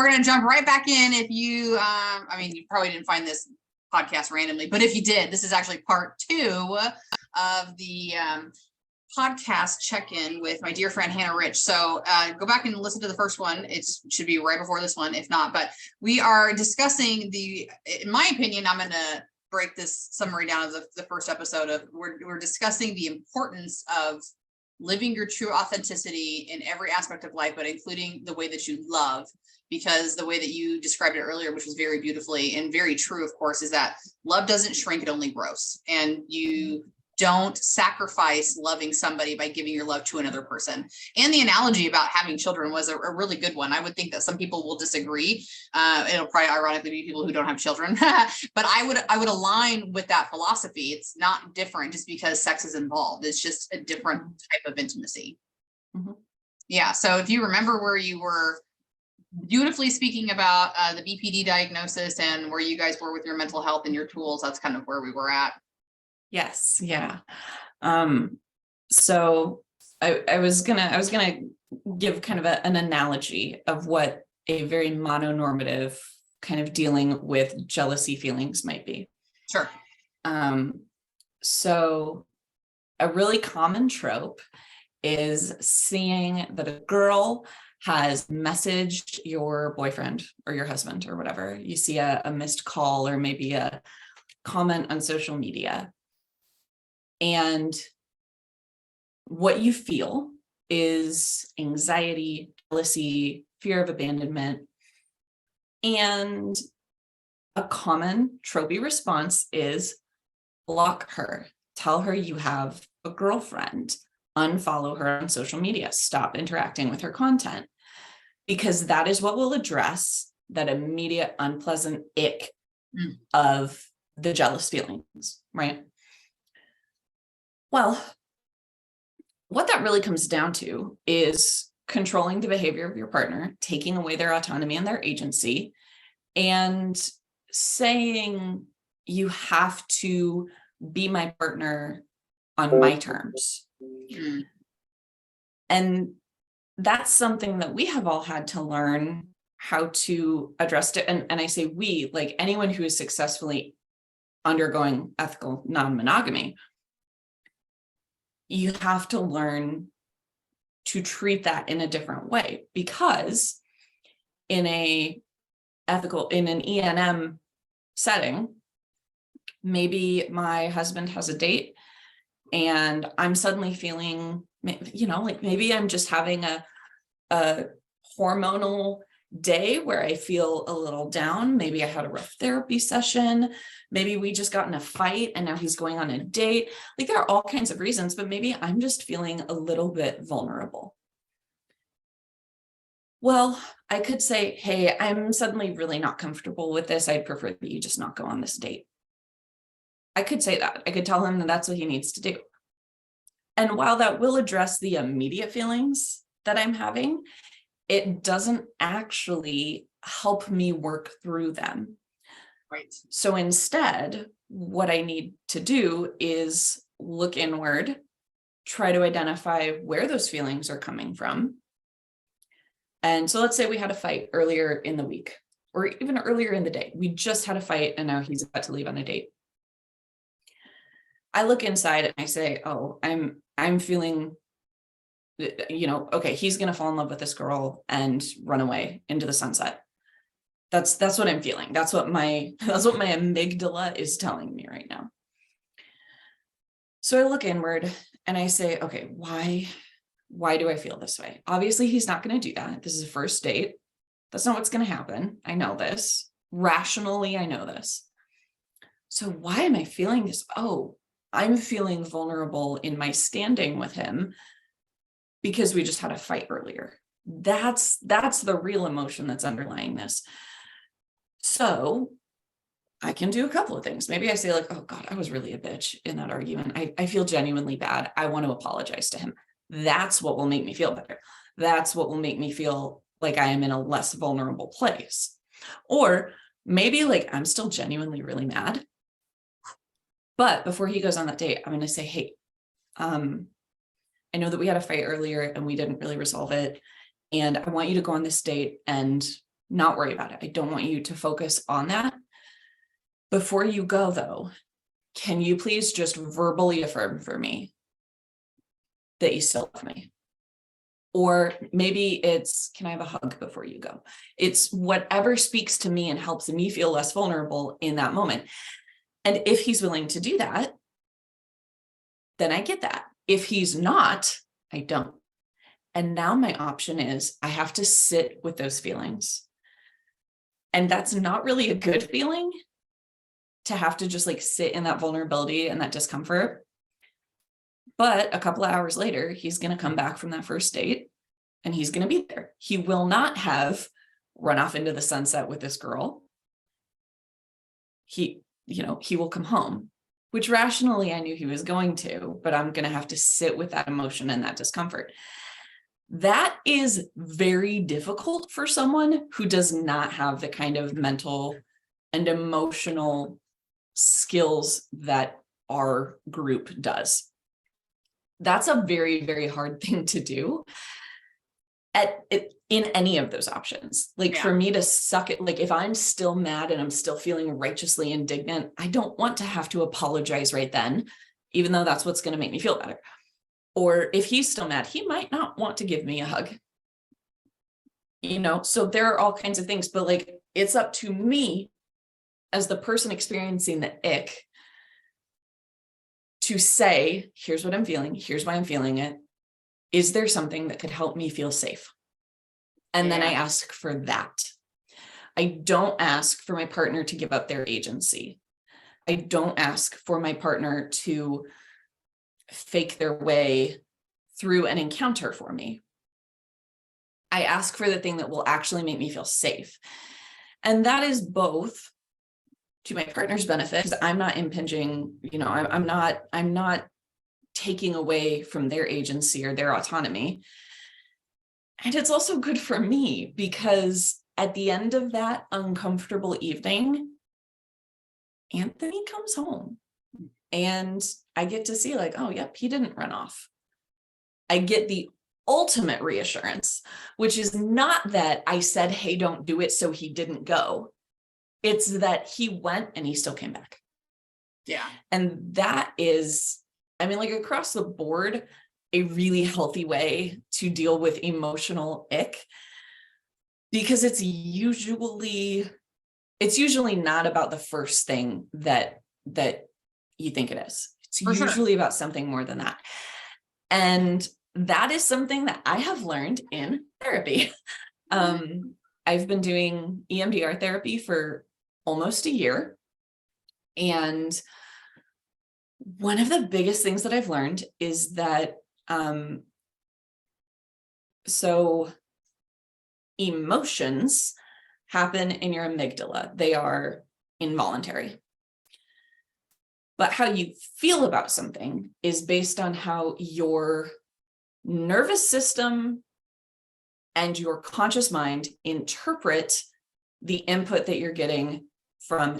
we're going to jump right back in. If you, you probably didn't find this podcast randomly, but if you did, this is actually part 2 of the podcast check-in with my dear friend Hannah Rich. So go back and listen to the first one. It should be right before this one, if not. But we are discussing in my opinion, I'm going to break this summary down as the first episode of we're discussing the importance of living your true authenticity in every aspect of life, but including the way that you love, because the way that you described it earlier, which was very beautifully and very true, of course, is that love doesn't shrink, it only grows. And you don't sacrifice loving somebody by giving your love to another person. And the analogy about having children was a really good one. I would think that some people will disagree. It'll probably ironically be people who don't have children, but I would align with that philosophy. It's not different just because sex is involved. It's just a different type of intimacy. Mm-hmm. Yeah. So if you remember where you were beautifully speaking about the BPD diagnosis and where you guys were with your mental health and your tools, that's kind of where we were at. Yes. Yeah. So I was gonna give kind of an analogy of what a very mononormative kind of dealing with jealousy feelings might be. Sure. So a really common trope is seeing that a girl has messaged your boyfriend or your husband or whatever. You see a missed call or maybe a comment on social media. And what you feel is anxiety, jealousy, fear of abandonment. And a common tropey response is block her, tell her you have a girlfriend, unfollow her on social media, stop interacting with her content, because that is what will address that immediate unpleasant ick of the jealous feelings, right? Well, what that really comes down to is controlling the behavior of your partner, taking away their autonomy and their agency, and saying you have to be my partner on my terms. Mm. And that's something that we have all had to learn how to address it. And I say we, like anyone who is successfully undergoing ethical non-monogamy, you have to learn to treat that in a different way, because in an E&M setting, maybe my husband has a date and I'm suddenly feeling, like maybe I'm just having a hormonal day where I feel a little down. Maybe I had a rough therapy session. Maybe we just got in a fight and now he's going on a date. Like there are all kinds of reasons, but maybe I'm just feeling a little bit vulnerable. Well, I could say, hey, I'm suddenly really not comfortable with this. I'd prefer that you just not go on this date. I could say that. I could tell him that that's what he needs to do. And while that will address the immediate feelings that I'm having, it doesn't actually help me work through them. Right. So instead, what I need to do is look inward, try to identify where those feelings are coming from. And so let's say we had a fight earlier in the week, or even earlier in the day. We just had a fight and now he's about to leave on a date. I look inside and I say, oh, I'm feeling, okay, he's going to fall in love with this girl and run away into the sunset. That's what I'm feeling. That's what my amygdala is telling me right now. So I look inward and I say, okay, why do I feel this way? Obviously, he's not going to do that. This is a first date. That's not what's going to happen. I know this. Rationally, I know this. So why am I feeling this? Oh, I'm feeling vulnerable in my standing with him because we just had a fight earlier. That's the real emotion that's underlying this. So I can do a couple of things. Maybe I say like, oh God, I was really a bitch in that argument. I feel genuinely bad. I want to apologize to him. That's what will make me feel better. That's what will make me feel like I am in a less vulnerable place. Or maybe like I'm still genuinely really mad. But before he goes on that date, I'm going to say, hey, I know that we had a fight earlier and we didn't really resolve it. And I want you to go on this date and not worry about it. I don't want you to focus on that. Before you go though, can you please just verbally affirm for me that you still love me? Or maybe it's, can I have a hug before you go? It's whatever speaks to me and helps me feel less vulnerable in that moment. And if he's willing to do that, then I get that. If he's not, I don't. And now my option is I have to sit with those feelings. And that's not really a good feeling, to have to just like sit in that vulnerability and that discomfort. But a couple of hours later, he's going to come back from that first date and he's going to be there. He will not have run off into the sunset with this girl. He will come home, which rationally I knew he was going to, but I'm going to have to sit with that emotion and that discomfort. That is very difficult for someone who does not have the kind of mental and emotional skills that our group does. That's a very, very hard thing to do in any of those options. Like for me to suck it, like if I'm still mad and I'm still feeling righteously indignant, I don't want to have to apologize right then, even though that's what's going to make me feel better. Or if he's still mad, he might not want to give me a hug. So there are all kinds of things, but like it's up to me as the person experiencing the ick to say, here's what I'm feeling. Here's why I'm feeling it. Is there something that could help me feel safe? And then I ask for that. I don't ask for my partner to give up their agency. I don't ask for my partner to fake their way through an encounter for me. I ask for the thing that will actually make me feel safe. And that is both to my partner's benefit, because I'm not impinging, I'm not taking away from their agency or their autonomy. And it's also good for me, because at the end of that uncomfortable evening, Anthony comes home and I get to see like, oh, yep, he didn't run off. I get the ultimate reassurance, which is not that I said, hey, don't do it, so he didn't go. It's that he went and he still came back. Yeah. And that is, like across the board, a really healthy way to deal with emotional ick, because it's usually not about the first thing that you think it is. It's usually about something more than that. And that is something that I have learned in therapy. I've been doing EMDR therapy for almost a year. And one of the biggest things that I've learned is that, so emotions happen in your amygdala. They are involuntary. But how you feel about something is based on how your nervous system and your conscious mind interpret the input that you're getting from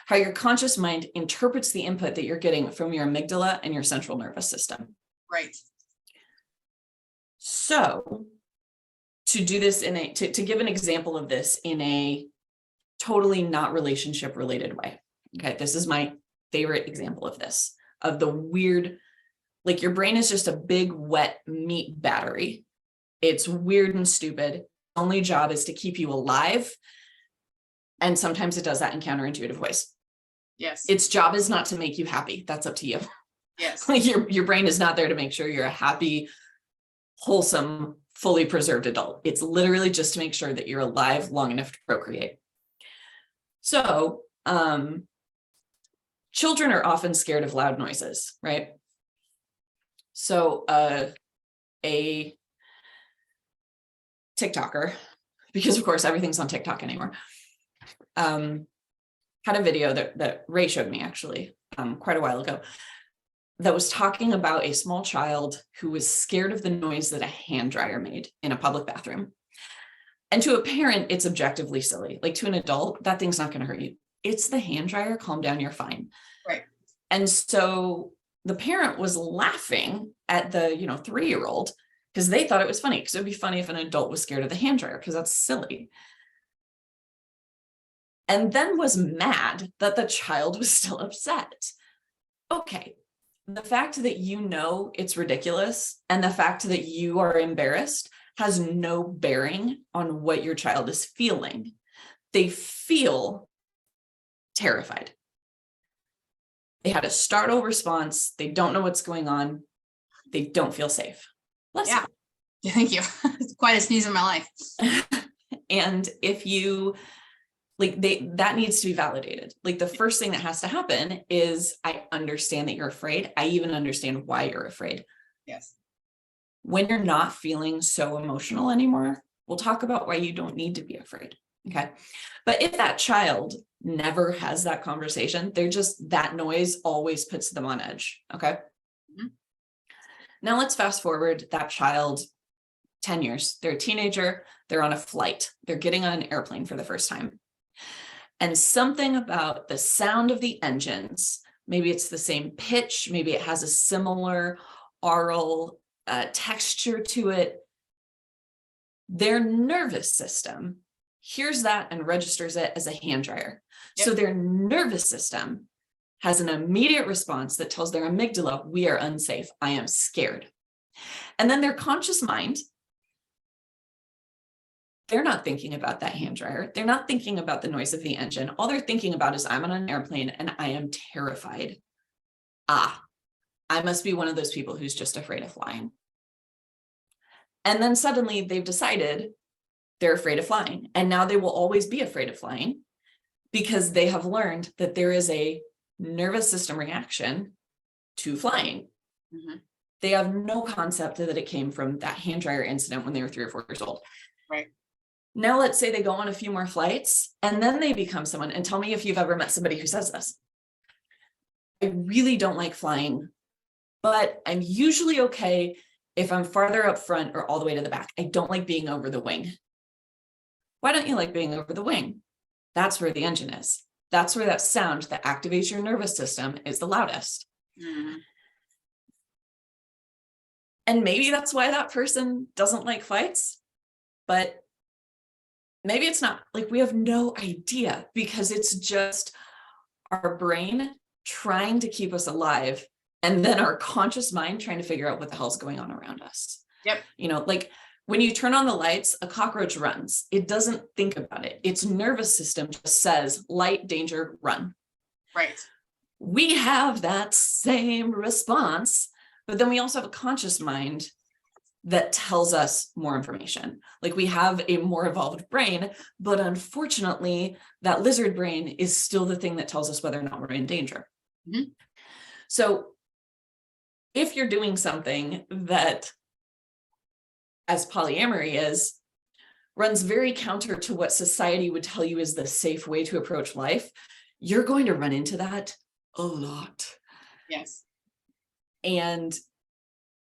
how your conscious mind interprets the input that you're getting from your amygdala and your central nervous system. Right. So to do this to give an example of this in a totally not relationship related way. Okay, this is my favorite example of this, of the weird, like your brain is just a big wet meat battery. It's weird and stupid. Only job is to keep you alive. And sometimes it does that in counterintuitive ways. Yes. Its job is not to make you happy. That's up to you. Yes. Like your brain is not there to make sure you're a happy, wholesome, fully preserved adult. It's literally just to make sure that you're alive long enough to procreate. So, children are often scared of loud noises, right? So, a TikToker, because of course everything's on TikTok anymore, had a video that Ray showed me actually quite a while ago, that was talking about a small child who was scared of the noise that a hand dryer made in a public bathroom. And to a parent, it's objectively silly. Like to an adult, that thing's not going to hurt you. It's the hand dryer. Calm down. You're fine. Right. And so the parent was laughing at the 3-year-old because they thought it was funny, because it would be funny if an adult was scared of the hand dryer, because that's silly. And then was mad that the child was still upset. Okay, the fact that you know it's ridiculous and the fact that you are embarrassed has no bearing on what your child is feeling. They feel terrified. They had a startle response. They don't know what's going on. They don't feel safe. Yeah. Thank you. It's quite a sneeze in my life. And if you that needs to be validated. Like the first thing that has to happen is, I understand that you're afraid. I even understand why you're afraid. Yes. When you're not feeling so emotional anymore, we'll talk about why you don't need to be afraid. Okay. But if that child never has that conversation, they're just, that noise always puts them on edge. Okay. Mm-hmm. Now let's fast forward that child 10 years. They're a teenager. They're on a flight. They're getting on an airplane for the first time. And something about the sound of the engines, maybe it's the same pitch, maybe it has a similar aural texture to it. Their nervous system hears that and registers it as a hand dryer. Yep. So their nervous system has an immediate response that tells their amygdala, we are unsafe, I am scared. And then their conscious mind, they're not thinking about that hand dryer. They're not thinking about the noise of the engine. All they're thinking about is, I'm on an airplane and I am terrified. I must be one of those people who's just afraid of flying. And then suddenly they've decided they're afraid of flying. And now they will always be afraid of flying because they have learned that there is a nervous system reaction to flying. Mm-hmm. They have no concept that it came from that hand dryer incident when they were 3 or 4 years old. Right. Now let's say they go on a few more flights and then they become someone, and tell me if you've ever met somebody who says this. I really don't like flying, but I'm usually okay if I'm farther up front or all the way to the back. I don't like being over the wing. Why don't you like being over the wing? That's where the engine is. That's where that sound that activates your nervous system is the loudest. Mm-hmm. And maybe that's why that person doesn't like flights, but maybe it's not. Like, we have no idea, because it's just our brain trying to keep us alive, and then our conscious mind trying to figure out what the hell's going on around us. Yep. You know, like when you turn on the lights, a cockroach runs. It doesn't think about it. Its nervous system just says, light, danger, run. Right. We have that same response, but then we also have a conscious mind that tells us more information. Like, we have a more evolved brain, but unfortunately that lizard brain is still the thing that tells us whether or not we're in danger. Mm-hmm. So if you're doing something that, as polyamory is, runs very counter to what society would tell you is the safe way to approach life, you're going to run into that a lot. Yes. And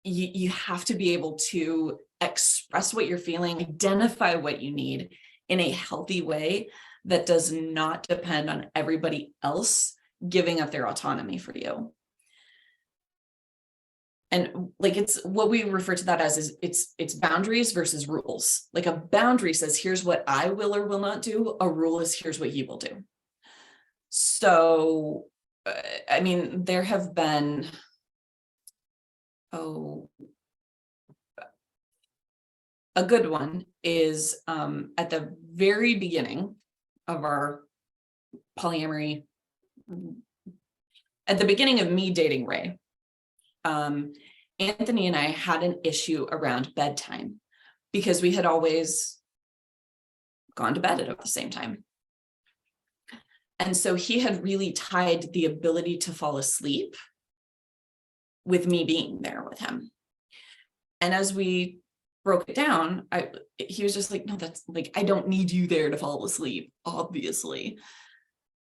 you have to be able to express what you're feeling, identify what you need in a healthy way that does not depend on everybody else giving up their autonomy for you. And like, it's what we refer to that as is it's boundaries versus rules. Like, a boundary says, here's what I will or will not do. A rule is, here's what you will do. So, I mean, there have been, a good one is at the very beginning of our polyamory, at the beginning of me dating Ray, Anthony and I had an issue around bedtime because we had always gone to bed at about the same time. And so he had really tied the ability to fall asleep with me being there with him. And as we broke it down, he was just like, no, that's like, I don't need you there to fall asleep, obviously.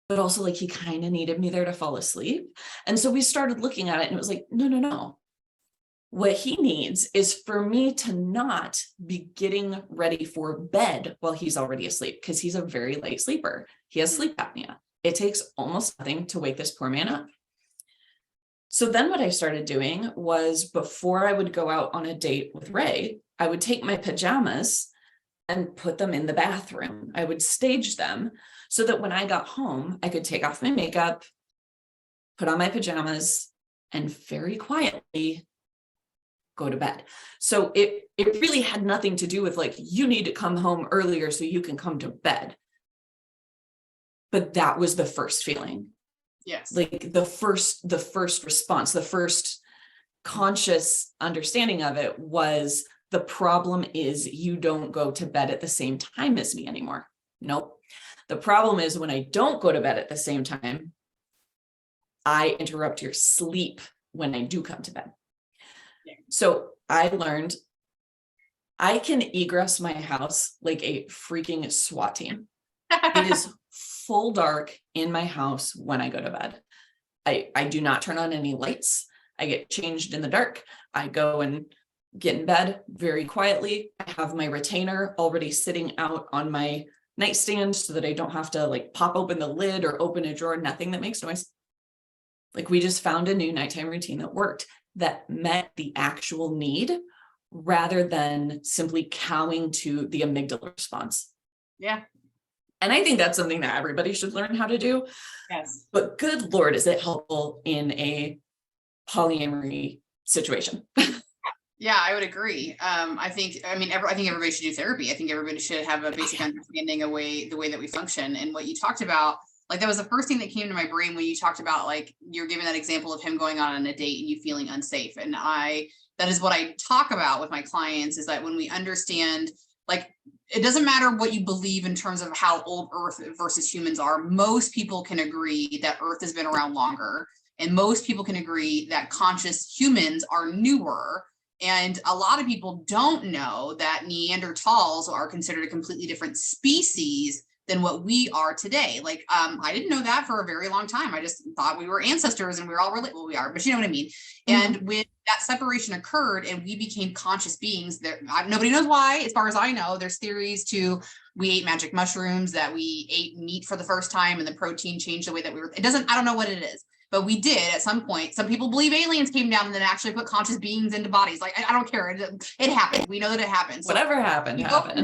But also, like, he kind of needed me there to fall asleep. And so we started looking at it and it was like, no. What he needs is for me to not be getting ready for bed while he's already asleep, because he's a very light sleeper. He has sleep apnea. It takes almost nothing to wake this poor man up. So then what I started doing was, before I would go out on a date with Ray, I would take my pajamas and put them in the bathroom. I would stage them so that when I got home, I could take off my makeup, put on my pajamas, and very quietly go to bed. So it really had nothing to do with like, you need to come home earlier so you can come to bed. But that was the first feeling. Yes. Like the first response, the first conscious understanding of it was, the problem is you don't go to bed at the same time as me anymore. Nope. The problem is when I don't go to bed at the same time, I interrupt your sleep when I do come to bed. Yeah. So I learned I can egress my house like a freaking SWAT team. It is full dark in my house when I go to bed. I do not turn on any lights. I get changed in the dark. I go and get in bed very quietly. I have my retainer already sitting out on my nightstand so that I don't have to like pop open the lid or open a drawer, nothing that makes noise. Like, we just found a new nighttime routine that worked, that met the actual need rather than simply cowing to the amygdala response. Yeah. And I think that's something that everybody should learn how to do. Yes. But good Lord, is it helpful in a polyamory situation? Yeah, I would agree. I think everybody should do therapy. I think everybody should have a basic understanding of the way that we function. And what you talked about, like, that was the first thing that came to my brain when you talked about, like, you're giving that example of him going on a date and you feeling unsafe. And that is what I talk about with my clients, is that when we understand, like, it doesn't matter what you believe in terms of how old Earth versus humans are. Most people can agree that Earth has been around longer. And most people can agree that conscious humans are newer. And a lot of people don't know that Neanderthals are considered a completely different species than what we are today. Like, I didn't know that for a very long time. I just thought we were ancestors and we were all related. Well, we are, but you know what I mean? Mm-hmm. And when that separation occurred and we became conscious beings, nobody knows why. As far as I know, there's theories we ate magic mushrooms, that we ate meat for the first time and the protein changed the way that I don't know what it is. But we did at some point. Some people believe aliens came down and then actually put conscious beings into bodies. Like, I don't care. It happened. We know that it happened. So whatever happened, happened.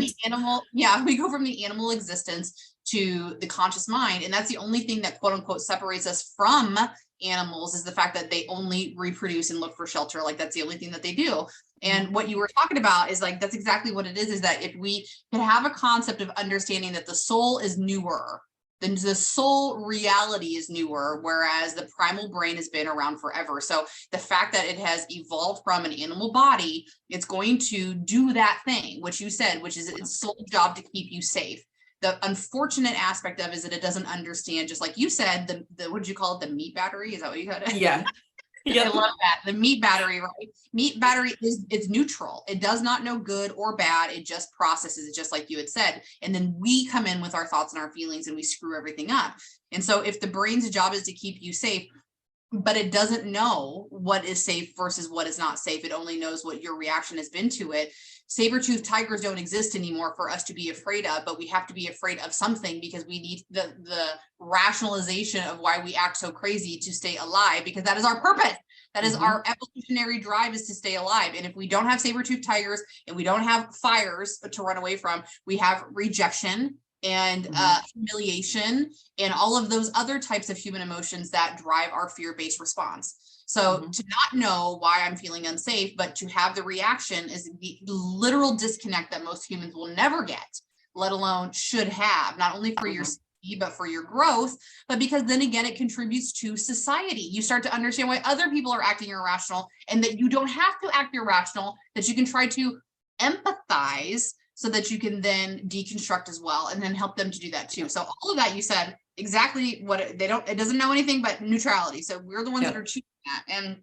We go from the animal existence to the conscious mind. And that's the only thing that, quote unquote, separates us from animals, is the fact that they only reproduce and look for shelter. Like, that's the only thing that they do. And what you were talking about is, like, that's exactly what it is that if we can have a concept of understanding that the soul is newer, then the soul reality is newer, whereas the primal brain has been around forever. So the fact that it has evolved from an animal body, it's going to do that thing, which you said, which is its sole job to keep you safe. The unfortunate aspect of it is that it doesn't understand, just like you said, the what did you call it? The meat battery? Is that what you called it? Yeah. I love that. The meat battery, right? Meat battery it's neutral. It does not know good or bad. It just processes it, just like you had said. And then we come in with our thoughts and our feelings and we screw everything up. And so if the brain's job is to keep you safe, but it doesn't know what is safe versus what is not safe, it only knows what your reaction has been to it. Saber-toothed tigers don't exist anymore for us to be afraid of, but we have to be afraid of something because we need the rationalization of why we act so crazy to stay alive, because that is our purpose. That is our evolutionary drive, is to stay alive. And if we don't have saber-toothed tigers and we don't have fires to run away from, we have rejection and humiliation and all of those other types of human emotions that drive our fear-based response. So to not know why I'm feeling unsafe, but to have the reaction, is the literal disconnect that most humans will never get, let alone should have, not only for your safety, but for your growth. But because then again, it contributes to society. You start to understand why other people are acting irrational, and that you don't have to act irrational, that you can try to empathize so that you can then deconstruct as well, and then help them to do that too. So all of that you said exactly what it doesn't know anything but neutrality. So we're the ones that are choosing that. And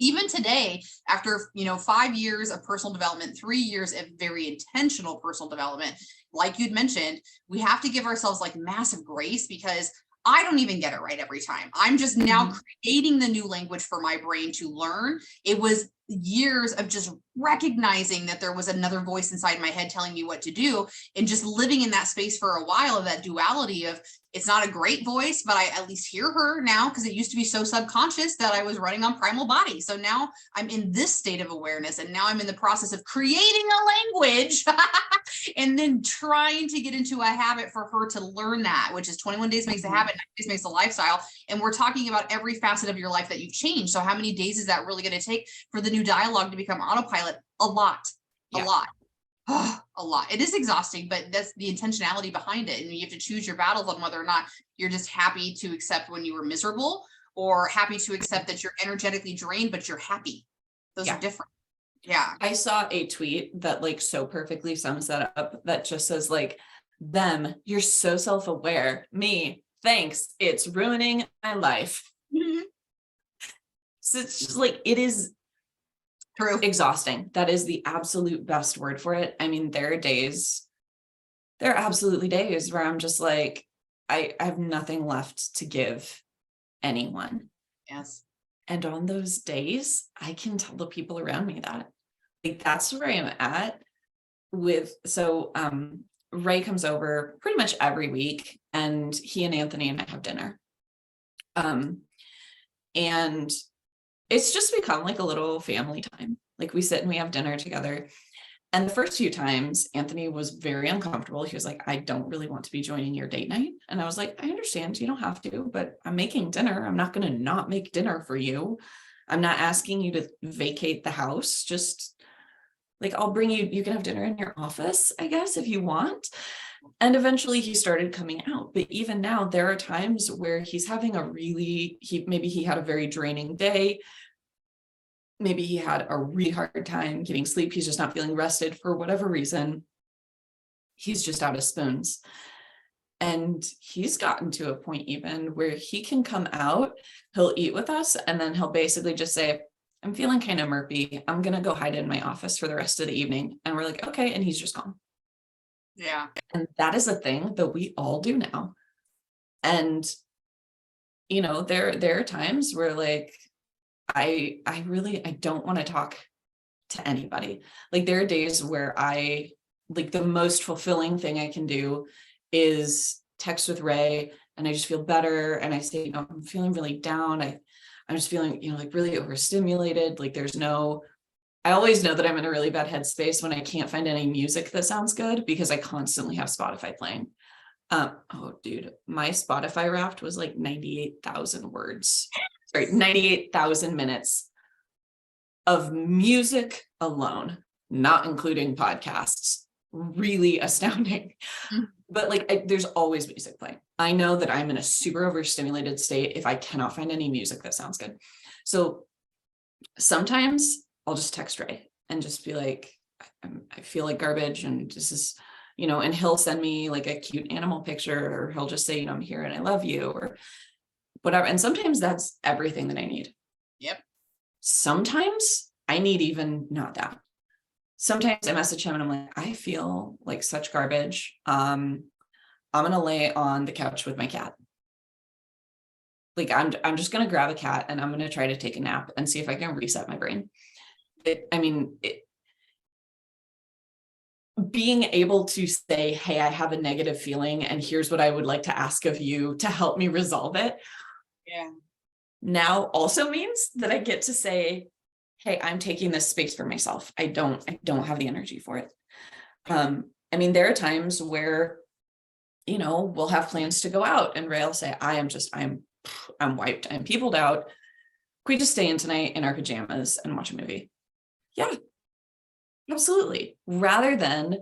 even today, after 5 years of personal development, 3 years of very intentional personal development, like you'd mentioned, we have to give ourselves like massive grace, because I don't even get it right every time. I'm just now creating the new language for my brain to learn. It was years of just recognizing that there was another voice inside my head telling me what to do, and just living in that space for a while, of that duality of It's not a great voice, but I at least hear her now, because it used to be so subconscious that I was running on primal body. So now I'm in this state of awareness, and now I'm in the process of creating a language and then trying to get into a habit for her to learn that, which is 21 days makes a habit, 90 days makes a lifestyle. And we're talking about every facet of your life that you've changed. So how many days is that really going to take for the new dialogue to become autopilot? A lot. Oh, a lot. It is exhausting, but that's the intentionality behind it. And you have to choose your battles on whether or not you're just happy to accept when you were miserable, or happy to accept that you're energetically drained, but you're happy. Those are different. Yeah. I saw a tweet that like so perfectly sums that up, that just says like, them, you're so self-aware. Me, thanks. It's ruining my life. So it's just like, it is True. Exhausting. That is the absolute best word for it. I mean, there are absolutely days where I'm just like, I have nothing left to give anyone. Yes. And on those days, I can tell the people around me that. Like, that's where I am at with, so Ray comes over pretty much every week, and he and Anthony and I have dinner. And it's just become like a little family time. Like, we sit and we have dinner together. And the first few times, Anthony was very uncomfortable. He was like, I don't really want to be joining your date night. And I was like, I understand, you don't have to, but I'm making dinner. I'm not going to not make dinner for you. I'm not asking you to vacate the house. Just like, I'll bring you, you can have dinner in your office, I guess, if you want. And eventually he started coming out. But even now, there are times where he's having maybe he had a very draining day. Maybe he had a really hard time getting sleep. He's just not feeling rested for whatever reason. He's just out of spoons. And he's gotten to a point even where he can come out, he'll eat with us, and then he'll basically just say, I'm feeling kind of murpy. I'm going to go hide in my office for the rest of the evening. And we're like, okay. And he's just gone. Yeah. And that is a thing that we all do now. And, you know, there are times where like, I don't want to talk to anybody. Like, there are days where like the most fulfilling thing I can do is text with Ray, and I just feel better. And I say, you know, I'm feeling really down. I'm just feeling, you know, like really overstimulated. Like, I always know that I'm in a really bad headspace when I can't find any music that sounds good, because I constantly have Spotify playing. Oh dude, my Spotify Wrapped was like 98,000 words. Sorry, 98,000 minutes of music alone, not including podcasts. Really astounding. But like, there's always music playing. I know that I'm in a super overstimulated state if I cannot find any music that sounds good. So sometimes I'll just text Ray and just be like, I feel like garbage, and this is, you know, and he'll send me like a cute animal picture, or he'll just say, you know, I'm here and I love you, or whatever. And sometimes that's everything that I need. Yep. Sometimes I need even not that. Sometimes I message him and I'm like, I feel like such garbage. I'm going to lay on the couch with my cat. Like, I'm just going to grab a cat and I'm going to try to take a nap and see if I can reset my brain. Being able to say, hey, I have a negative feeling, and here's what I would like to ask of you to help me resolve it. Yeah. Now also means that I get to say, hey, I'm taking this space for myself. I don't have the energy for it. I mean, there are times where, you know, we'll have plans to go out, and Ray will say, I'm wiped. I'm peopled out. Can we just stay in tonight in our pajamas and watch a movie? Yeah, absolutely. Rather than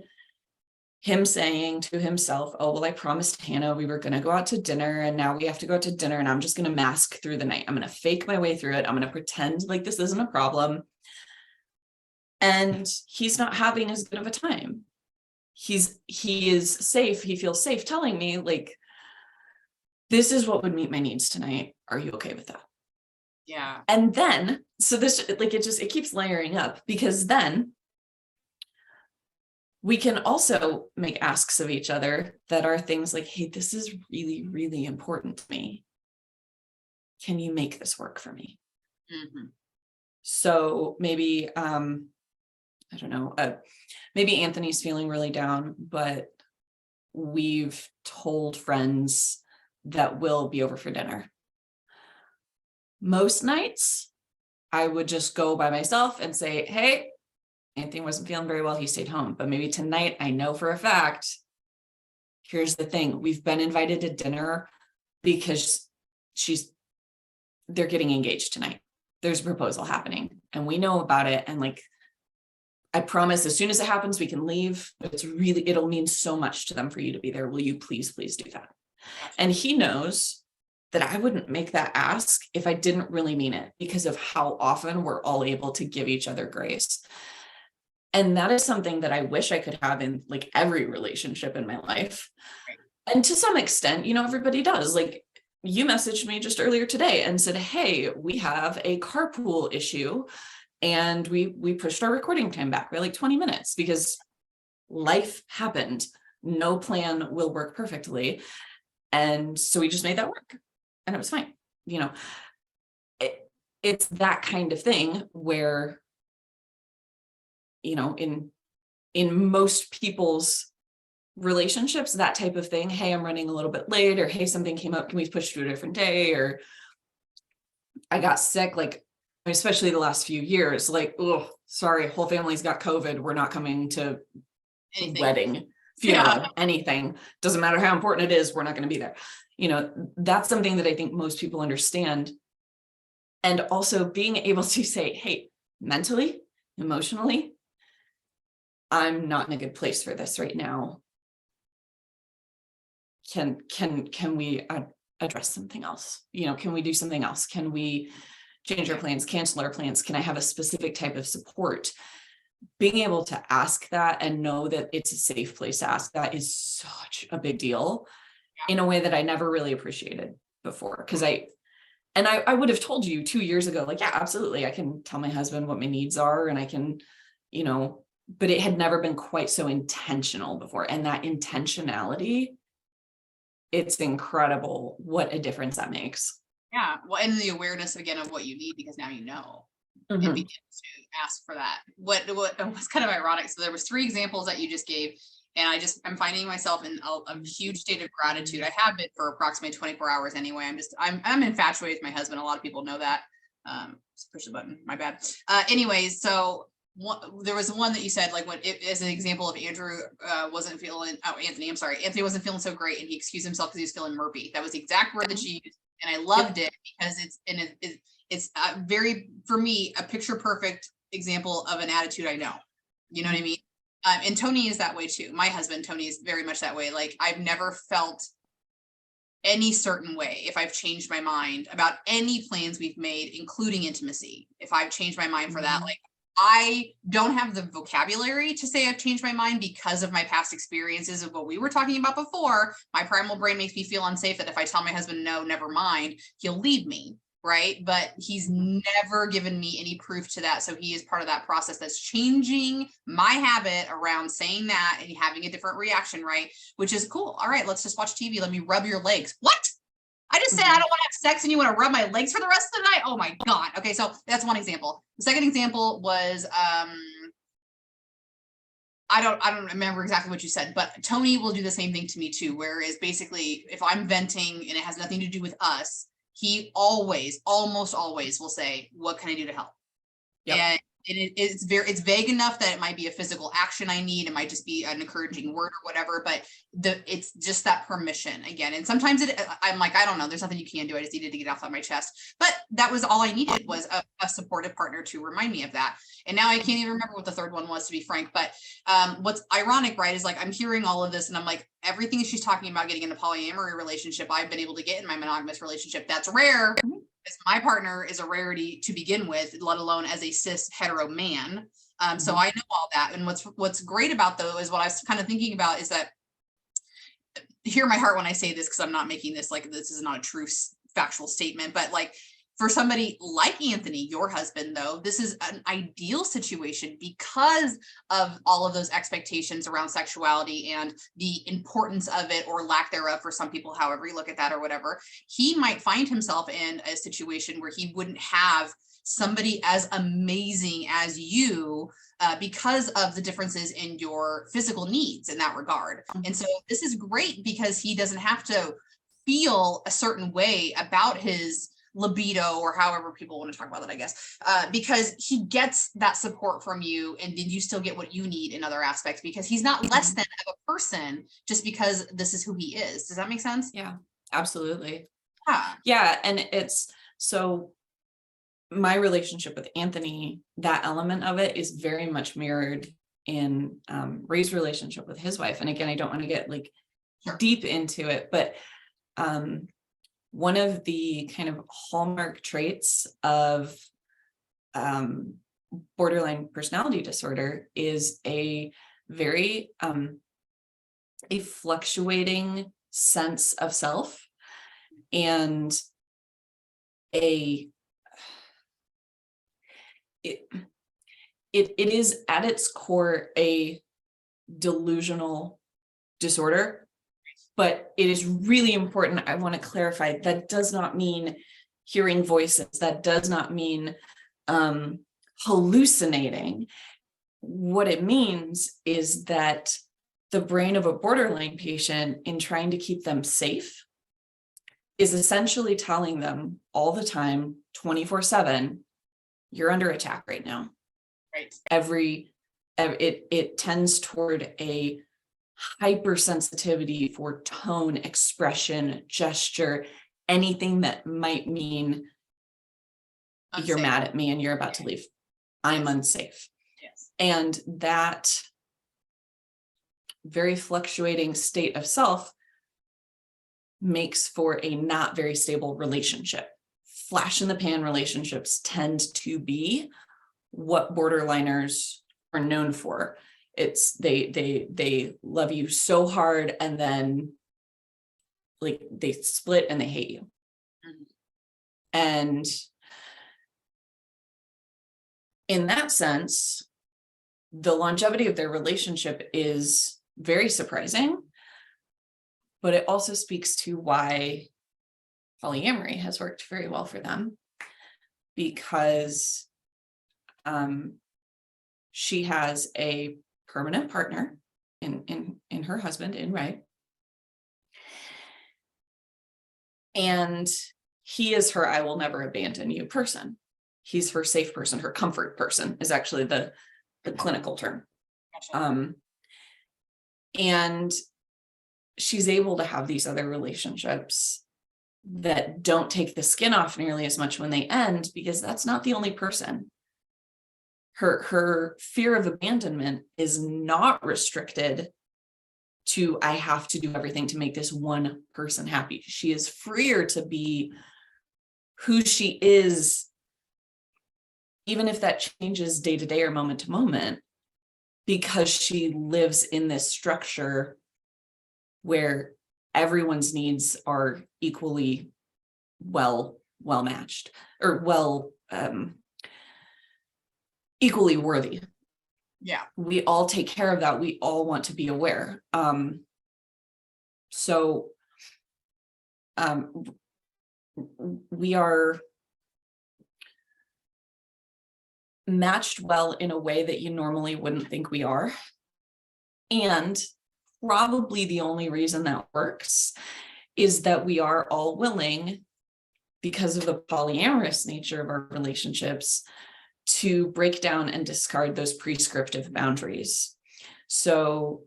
him saying to himself, oh, well, I promised Hannah we were going to go out to dinner, and now we have to go out to dinner, and I'm just going to mask through the night. I'm going to fake my way through it. I'm going to pretend like this isn't a problem. And he's not having as good of a time. He is safe. He feels safe telling me, like, this is what would meet my needs tonight. Are you okay with that? Yeah. And then, so this, like, it keeps layering up, because then we can also make asks of each other that are things like, hey, this is really, really important to me. Can you make this work for me? Mm-hmm. So maybe, I don't know, maybe Anthony's feeling really down, but we've told friends that will be over for dinner. Most nights, I would just go by myself and say, hey, Anthony wasn't feeling very well. He stayed home. But maybe tonight, I know for a fact, here's the thing. We've been invited to dinner because they're getting engaged tonight. There's a proposal happening and we know about it. And like, I promise as soon as it happens, we can leave. It'll mean so much to them for you to be there. Will you please do that? And he knows that I wouldn't make that ask if I didn't really mean it, because of how often we're all able to give each other grace. And that is something that I wish I could have in like every relationship in my life. And to some extent, everybody does. Like, you messaged me just earlier today and said, hey, we have a carpool issue. And we pushed our recording time back by like 20 minutes because life happened. No plan will work perfectly. And so we just made that work and it was fine. It's that kind of thing where, in most people's relationships, that type of thing, hey, I'm running a little bit late, or hey, something came up, can we push to a different day? Or I got sick, like, especially the last few years, like, oh, sorry, whole family's got COVID. We're not coming to anything. Wedding, funeral, anything. Doesn't matter how important it is. We're not going to be there. That's something that I think most people understand. And also being able to say, hey, mentally, emotionally, I'm not in a good place for this right now. Can we address something else? Can we do something else? Can we change our plans, cancel our plans? Can I have a specific type of support? Being able to ask that and know that it's a safe place to ask that is such a big deal in a way that I never really appreciated before. Because I would have told you 2 years ago, like, yeah, absolutely. I can tell my husband what my needs are and I can, but it had never been quite so intentional before. And that intentionality, it's incredible what a difference that makes. Yeah. Well, and the awareness again of what you need, because now you know. And begin to ask for that. What was kind of ironic. So there was 3 examples that you just gave, and I'm finding myself in a huge state of gratitude. I have been for approximately 24 hours anyway. I'm infatuated with my husband. A lot of people know that. Push the button. My bad. Anyways, so there was one that you said, like, as an example of Anthony wasn't feeling so great, and he excused himself because he was feeling murpy. That was the exact word that you used, and I loved it because it's very, for me, a picture perfect example of an attitude I know. You know what I mean? And Tony is that way too. My husband, Tony, is very much that way. Like, I've never felt any certain way if I've changed my mind about any plans we've made, including intimacy. If I've changed my mind for that, like, I don't have the vocabulary to say I've changed my mind because of my past experiences of what we were talking about before. My primal brain makes me feel unsafe that if I tell my husband, no, never mind, he'll leave me. Right. But he's never given me any proof to that. So he is part of that process that's changing my habit around saying that and having a different reaction. Right. Which is cool. All right, let's just watch TV. Let me rub your legs. What? I just said I don't want to have sex and you want to rub my legs for the rest of the night. Oh my God. Okay. So that's one example. The second example was, I don't remember exactly what you said, but Tony will do the same thing to me too. Whereas basically if I'm venting and it has nothing to do with us, he almost always will say, what can I do to help? Yep. And it's vague enough that it might be a physical action I need. It might just be an encouraging word or whatever, but it's just that permission again. And sometimes I'm like, I don't know, there's nothing you can do. I just needed to get off of my chest. But that was all I needed, was a supportive partner to remind me of that. And now I can't even remember what the third one was, to be frank. But what's ironic, right, is like, I'm hearing all of this and I'm like, everything she's talking about getting in a polyamory relationship, I've been able to get in my monogamous relationship. That's rare. Because my partner is a rarity to begin with, let alone as a cis hetero man. So I know all that. And what's great about, though, is what I was kind of thinking about is that, hear my heart when I say this, because I'm not making this like, this is not a true factual statement, but like, for somebody like Anthony, your husband, though, this is an ideal situation because of all of those expectations around sexuality and the importance of it, or lack thereof for some people, however you look at that or whatever. He might find himself in a situation where he wouldn't have somebody as amazing as you because of the differences in your physical needs in that regard. And so this is great because he doesn't have to feel a certain way about his libido, or however people want to talk about it, I guess, because he gets that support from you, and then you still get what you need in other aspects, because he's not less than of a person just because this is who he is. Does that make sense? Yeah, absolutely. Yeah. Yeah. And it's so my relationship with Anthony, that element of it is very much mirrored in Ray's relationship with his wife. And again, I don't want to get like deep into it, but one of the kind of hallmark traits of borderline personality disorder is a very a fluctuating sense of self, and it is at its core a delusional disorder. But it is really important, I want to clarify, that does not mean hearing voices, that does not mean hallucinating. What it means is that the brain of a borderline patient, in trying to keep them safe, is essentially telling them all the time, 24/7, you're under attack right now. Right. It tends toward a hypersensitivity for tone, expression, gesture, anything that might mean Unsafe. You're mad at me and you're about to leave. I'm unsafe. Yes. And that very fluctuating state of self makes for a not very stable relationship. Flash in the pan relationships tend to be what borderliners are known for. It's they love you so hard, and then like they split and they hate you. Mhm. And in that sense, the longevity of their relationship is very surprising, but it also speaks to why polyamory has worked very well for them, because she has a permanent partner in her husband, in Ray. And he is her I will never abandon you person. He's her safe person, her comfort person is actually the clinical term. Gotcha. And she's able to have these other relationships that don't take the skin off nearly as much when they end, because that's not the only person. Her fear of abandonment is not restricted to I have to do everything to make this one person happy. She is freer to be who she is, even if that changes day to day or moment to moment, because she lives in this structure where everyone's needs are equally well matched, or equally worthy. Yeah. We all take care of that. We all want to be aware. So we are matched well in a way that you normally wouldn't think we are. And probably the only reason that works is that we are all willing, because of the polyamorous nature of our relationships, to break down and discard those prescriptive boundaries. So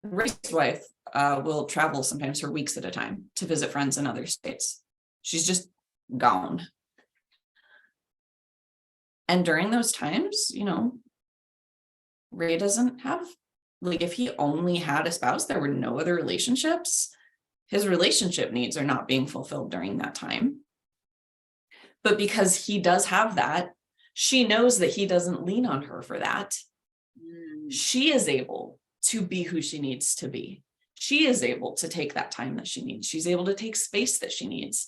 Ray's wife will travel sometimes for weeks at a time to visit friends in other states. She's just gone. And during those times, Ray doesn't have, like, if he only had a spouse, there were no other relationships, his relationship needs are not being fulfilled during that time. But because he does have that, she knows that he doesn't lean on her for that. She is able to be who she needs to be. She is able to take that time that she needs. She's able to take space that she needs.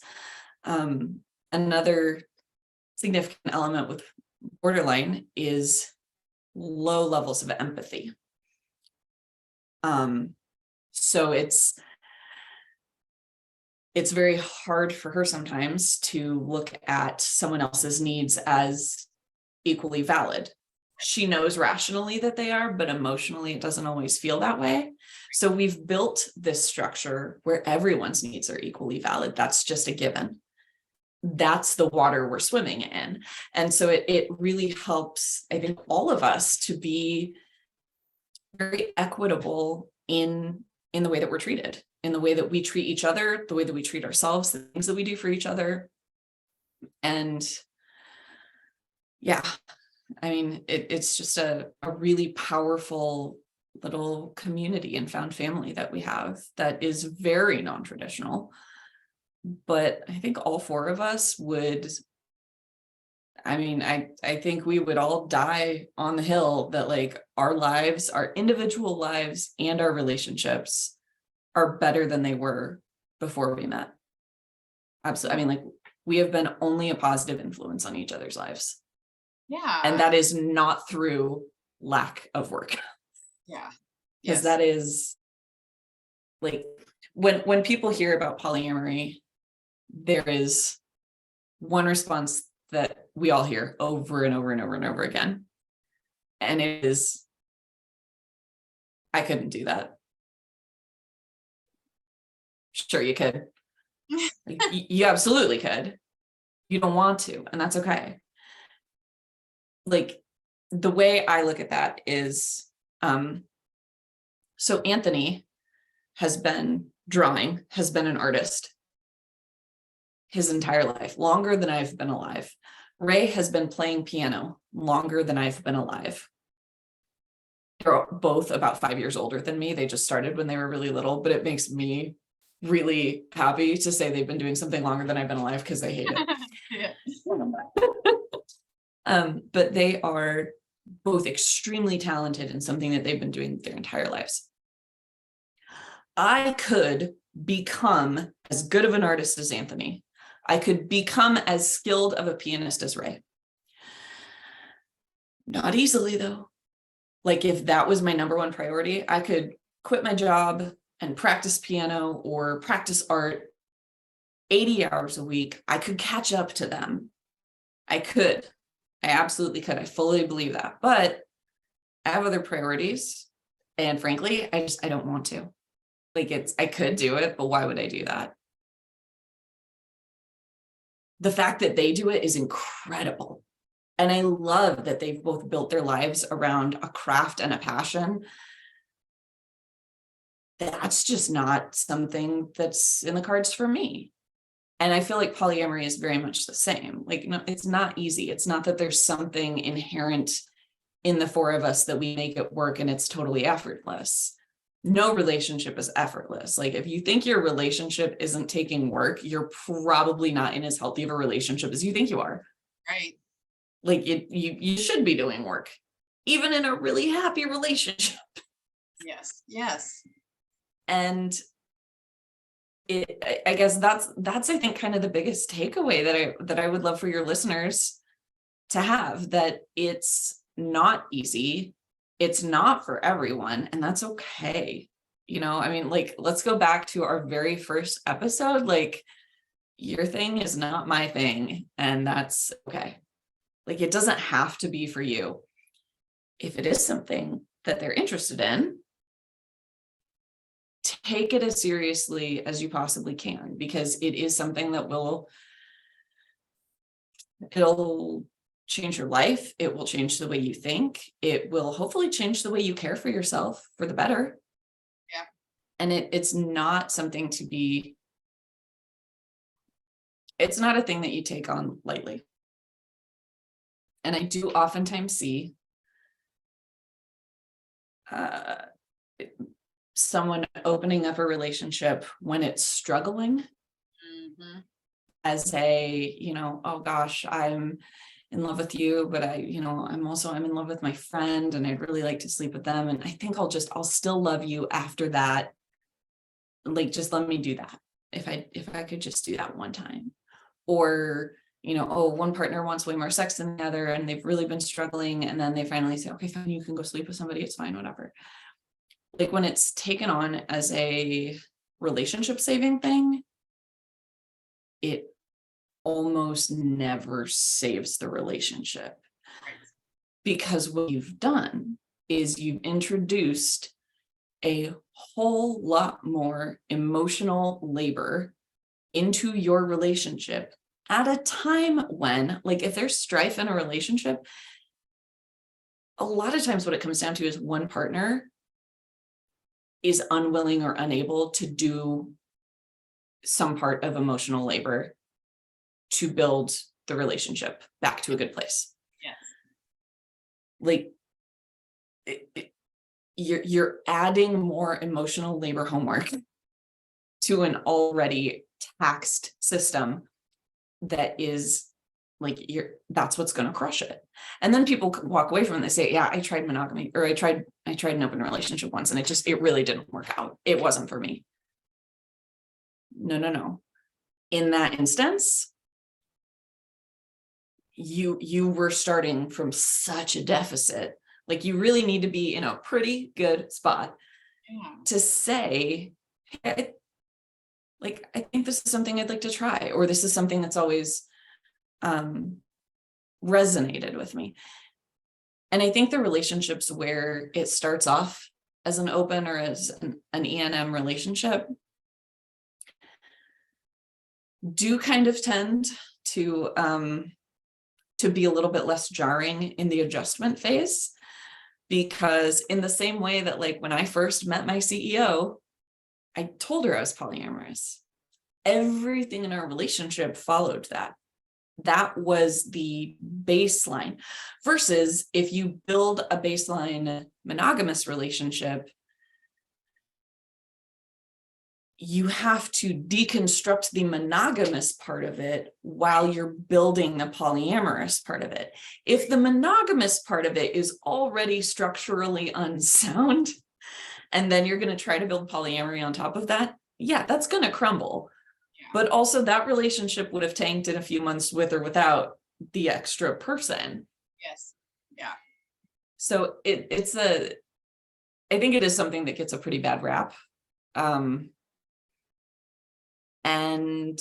Another significant element with borderline is low levels of empathy. So it's very hard for her sometimes to look at someone else's needs as equally valid. She knows rationally that they are, but emotionally it doesn't always feel that way. So we've built this structure where everyone's needs are equally valid. That's just a given. That's the water we're swimming in. And so it really helps, I think, all of us to be very equitable in the way that we're treated, in the way that we treat each other, the way that we treat ourselves, the things that we do for each other. And yeah, I mean, it's just a really powerful little community and found family that we have that is very non-traditional. But I think all four of us would, I mean, I think we would all die on the hill that like our lives, our individual lives and our relationships are better than they were before we met. Absolutely. I mean, like we have been only a positive influence on each other's lives. Yeah. And that is not through lack of work. Yeah. Because that is like when people hear about polyamory, there is one response that we all hear over and over and over and over again. And it is, I couldn't do that. Sure, you could. Like, you absolutely could. You don't want to, and that's okay. Like the way I look at that is, so Anthony has been drawing, has been an artist his entire life, longer than I've been alive. Ray has been playing piano longer than I've been alive. They're both about 5 years older than me. They just started when they were really little, but it makes me really happy to say they've been doing something longer than I've been alive because I hate it. But they are both extremely talented in something that they've been doing their entire lives. I could become as good of an artist as Anthony. I could become as skilled of a pianist as Ray. Not easily, though. Like if that was my number one priority, I could quit my job and practice piano or practice art 80 hours a week. I could catch up to them. I could. I absolutely could. I fully believe that. But I have other priorities. And frankly, I don't want to. Like I could do it, but why would I do that? The fact that they do it is incredible. And I love that they've both built their lives around a craft and a passion. That's just not something that's in the cards for me. And I feel like polyamory is very much the same. Like, no, it's not easy. It's not that there's something inherent in the four of us that we make it work and it's totally effortless. No relationship is effortless. Like if you think your relationship isn't taking work, you're probably not in as healthy of a relationship as you think you are. Right. Like you should be doing work, even in a really happy relationship. Yes. Yes. And I guess that's I think kind of the biggest takeaway that I would love for your listeners to have, that it's not easy. It's not for everyone, and that's okay. You know, I mean, like, let's go back to our very first episode. Like, your thing is not my thing, and that's okay. Like, it doesn't have to be for you. If it is something that they're interested in, take it as seriously as you possibly can, because it is something that it'll change your life. It will change the way you think. It will hopefully change the way you care for yourself for the better. Yeah. And it's not something it's not a thing that you take on lightly. And I do oftentimes see someone opening up a relationship when it's struggling, as oh gosh, I'm in love with you, but I'm in love with my friend and I'd really like to sleep with them. And I think I'll still love you after that. Like, just let me do that. If I could just do that one time. Or, one partner wants way more sex than the other and they've really been struggling. And then they finally say, okay, fine, you can go sleep with somebody. It's fine, whatever. Like when it's taken on as a relationship saving thing, it almost never saves the relationship. because what you've done is you've introduced a whole lot more emotional labor into your relationship at a time when, like, if there's strife in a relationship, a lot of times what it comes down to is one partner is unwilling or unable to do some part of emotional labor to build the relationship back to a good place. Yes. Like, you're adding more emotional labor homework to an already taxed system that is like, that's what's going to crush it. And then people walk away from it and they say, yeah, I tried monogamy, or I tried an open relationship once and it really didn't work out. It wasn't for me. No. In that instance, you were starting from such a deficit. Like, you really need to be in a pretty good spot to say, hey, like, I think this is something I'd like to try, or this is something that's always resonated with me. And I think the relationships where it starts off as an open or as an E&M relationship do kind of tend to be a little bit less jarring in the adjustment phase. Because in the same way that, like, when I first met my CEO, I told her I was polyamorous. Everything in our relationship followed that. That was the baseline. Versus if you build a baseline monogamous relationship, you have to deconstruct the monogamous part of it while you're building the polyamorous part of it. If the monogamous part of it is already structurally unsound, and then you're going to try to build polyamory on top of that, yeah, that's going to crumble. Yeah. But also that relationship would have tanked in a few months with or without the extra person. Yes. Yeah. So I think it is something that gets a pretty bad rap. And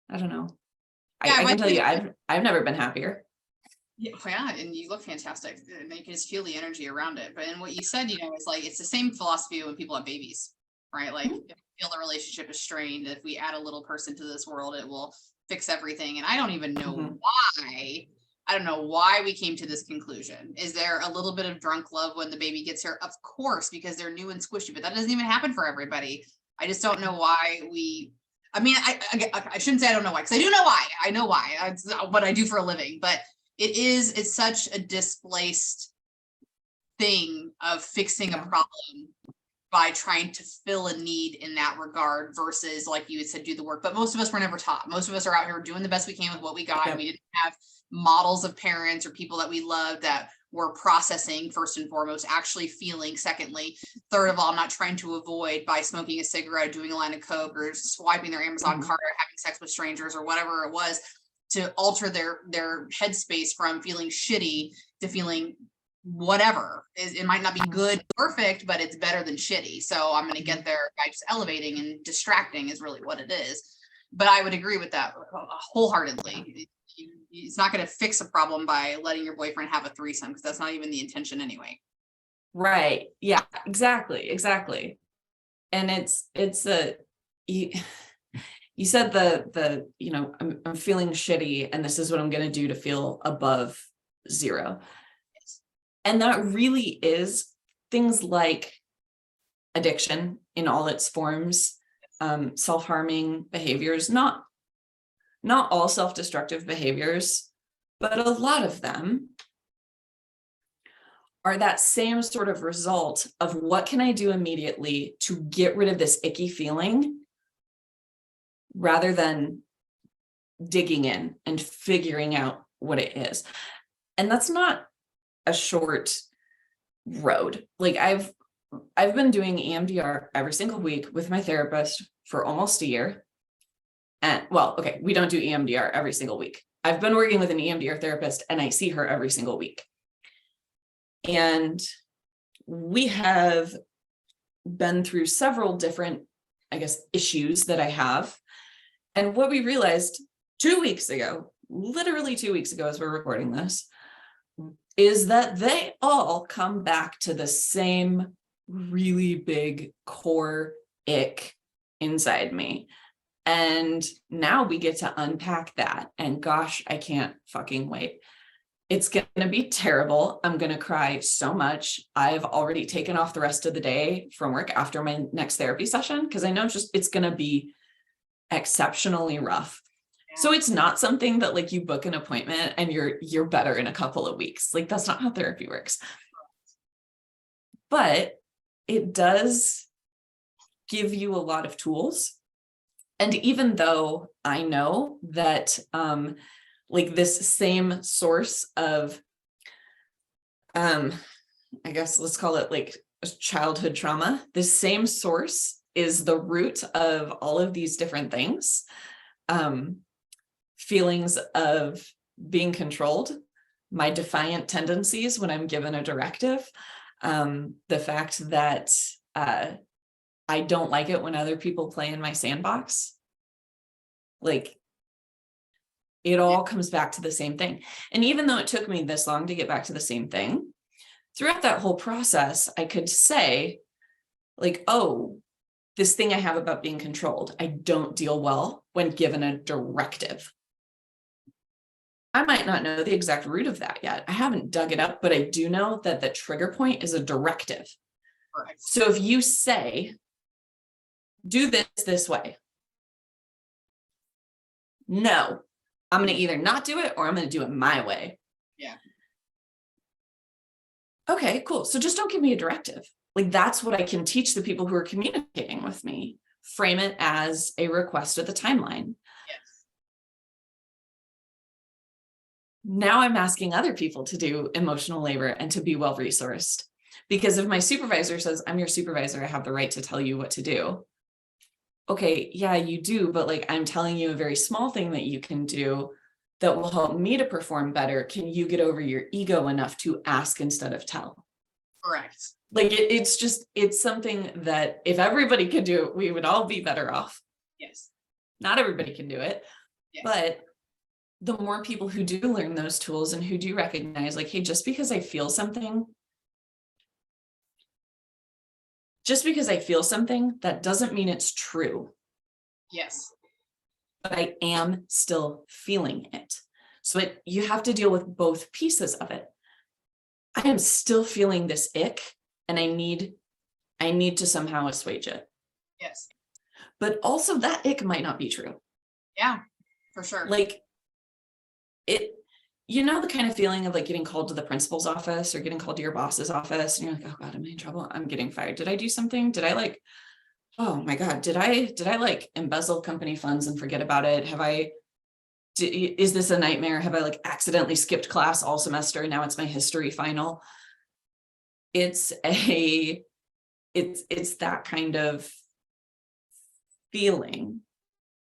I don't know. Yeah, I can tell you, I've never been happier. Yeah, and you look fantastic. And you can just feel the energy around it. But in what you said, is like, it's the same philosophy when people have babies, right? Like, if we feel the relationship is strained, if we add a little person to this world, it will fix everything. And I don't even know why. I don't know why we came to this conclusion. Is there a little bit of drunk love when the baby gets here? Of course, because they're new and squishy, but that doesn't even happen for everybody. I just don't know why I shouldn't say I don't know why, because I do know why. I know why. It's what I do for a living, but it's such a displaced thing of fixing a problem by trying to fill a need in that regard versus, like you had said, do the work. But most of us were never taught. Most of us are out here doing the best we can with what we got. Yep. We didn't have models of parents or people that we loved that were processing, first and foremost, actually feeling, secondly. Third of all, not trying to avoid by smoking a cigarette, doing a line of coke, or swiping their Amazon card, or having sex with strangers, or whatever it was, to alter their headspace from feeling shitty to feeling whatever. It might not be good, perfect, but it's better than shitty. So I'm going to get there by just elevating, and distracting is really what it is. But I would agree with that wholeheartly. It's not going to fix a problem by letting your boyfriend have a threesome, because that's not even the intention anyway. Right. Yeah, exactly. And you said I'm feeling shitty and this is what I'm going to do to feel above zero. Yes. And that really is things like addiction in all its forms, self-harming behaviors, not all self-destructive behaviors, but a lot of them are that same sort of result of what can I do immediately to get rid of this icky feeling, rather than digging in and figuring out what it is. And that's not a short road. Like, I've been doing EMDR every single week with my therapist for almost a year. And we don't do EMDR every single week. I've been working with an EMDR therapist and I see her every single week. And we have been through several different, issues that I have. And what we realized 2 weeks ago, literally 2 weeks ago, as we're recording this, is that they all come back to the same really big core ick inside me. And now we get to unpack that. And gosh, I can't fucking wait. It's going to be terrible. I'm going to cry so much. I've already taken off the rest of the day from work after my next therapy session because I know it's going to be exceptionally rough. So it's not something that like you book an appointment and you're better in a couple of weeks. Like that's not how therapy works. But it does give you a lot of tools. And even though I know that like this same source of I guess let's call it like childhood trauma, this same source is the root of all of these different things. Feelings of being controlled, my defiant tendencies when I'm given a directive, the fact that I don't like it when other people play in my sandbox. Like it all comes back to the same thing. And even though it took me this long to get back to the same thing, throughout that whole process, I could say like, oh, this thing I have about being controlled, I don't deal well when given a directive. I might not know the exact root of that yet. I haven't dug it up, but I do know that the trigger point is a directive. Correct. So if you say, do this way. No, I'm going to either not do it or I'm going to do it my way. Yeah. Okay, cool. So just don't give me a directive. Like that's what I can teach the people who are communicating with me. Frame it as a request of the timeline. Yes. Now I'm asking other people to do emotional labor and to be well-resourced. Because if my supervisor says, I'm your supervisor, I have the right to tell you what to do. Okay, yeah, you do, but like I'm telling you a very small thing that you can do that will help me to perform better. Can you get over your ego enough to ask instead of tell? Correct. Like it's something that if everybody could do it, we would all be better off. Yes. Not everybody can do it, Yes. but the more people who do learn those tools and who do recognize like, hey, just because I feel something, that doesn't mean it's true. Yes. But I am still feeling it. So you have to deal with both pieces of it. I am still feeling this ick and I need to somehow assuage it. Yes. But also that ick might not be true. Yeah, for sure. Like it, the kind of feeling of like getting called to the principal's office or getting called to your boss's office and you're like, oh God, am I in trouble? I'm getting fired. Did I do something? Did I like, oh my God, did I like embezzle company funds and forget about it? Is this a nightmare? Have I like accidentally skipped class all semester? Now it's my history final. It's that kind of feeling.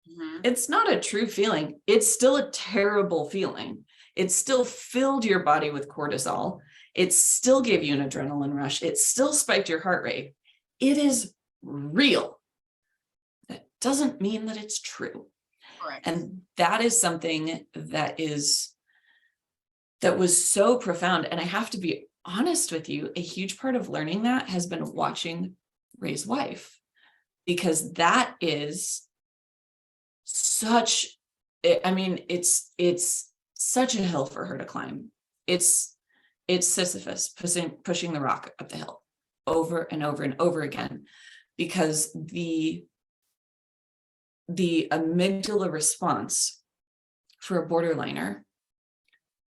Mm-hmm. It's not a true feeling. It's still a terrible feeling. It still filled your body with cortisol. It still gave you an adrenaline rush. It still spiked your heart rate. It is real. That doesn't mean that it's true. Correct. And that is something that was so profound. And I have to be honest with you, a huge part of learning that has been watching Ray's wife, because that is such, it's such a hill for her to climb. It's Sisyphus pushing the rock up the hill over and over and over again, because the amygdala response for a borderliner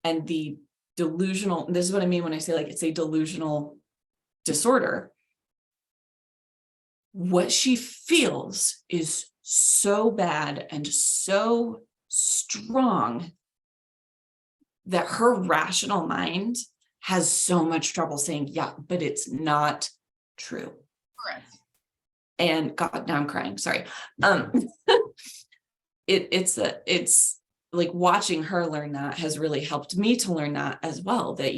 and the delusional, this is what I mean when I say like it's a delusional disorder, what she feels is so bad and so strong that her rational mind has so much trouble saying, yeah, but it's not true. Correct. And God, now I'm crying. Sorry. It's like watching her learn that has really helped me to learn that as well, that,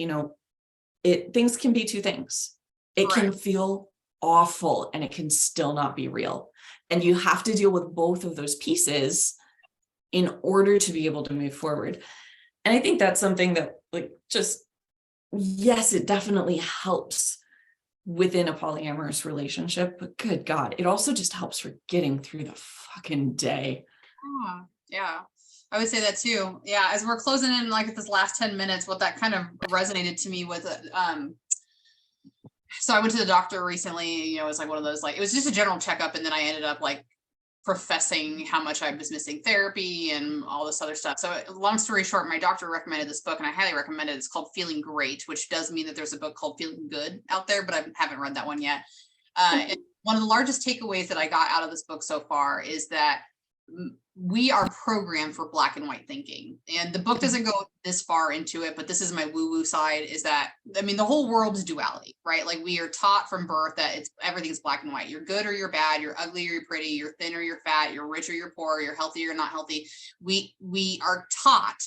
things can be two things. It Correct. can feel awful and it can still not be real. And you have to deal with both of those pieces in order to be able to move forward. And I think that's something that like just yes, it definitely helps within a polyamorous relationship, but good God, it also just helps for getting through the fucking day. Yeah, yeah. I would say that too. Yeah, as we're closing in like this last 10 minutes, what that kind of resonated to me with so I went to the doctor recently, it was like one of those, like, it was just a general checkup, and then I ended up like professing how much I was missing therapy and all this other stuff. So long story short, my doctor recommended this book, and I highly recommend it. It's called Feeling Great, which does mean that there's a book called Feeling Good out there, but I haven't read that one yet. And one of the largest takeaways that I got out of this book so far is that we are programmed for black and white thinking. And the book doesn't go this far into it, but this is my woo-woo side, is that, I mean, the whole world is duality, right? Like, we are taught from birth that everything's black and white. You're good or you're bad, you're ugly or you're pretty, you're thin or you're fat, you're rich or you're poor, you're healthy or you're not healthy. We are taught.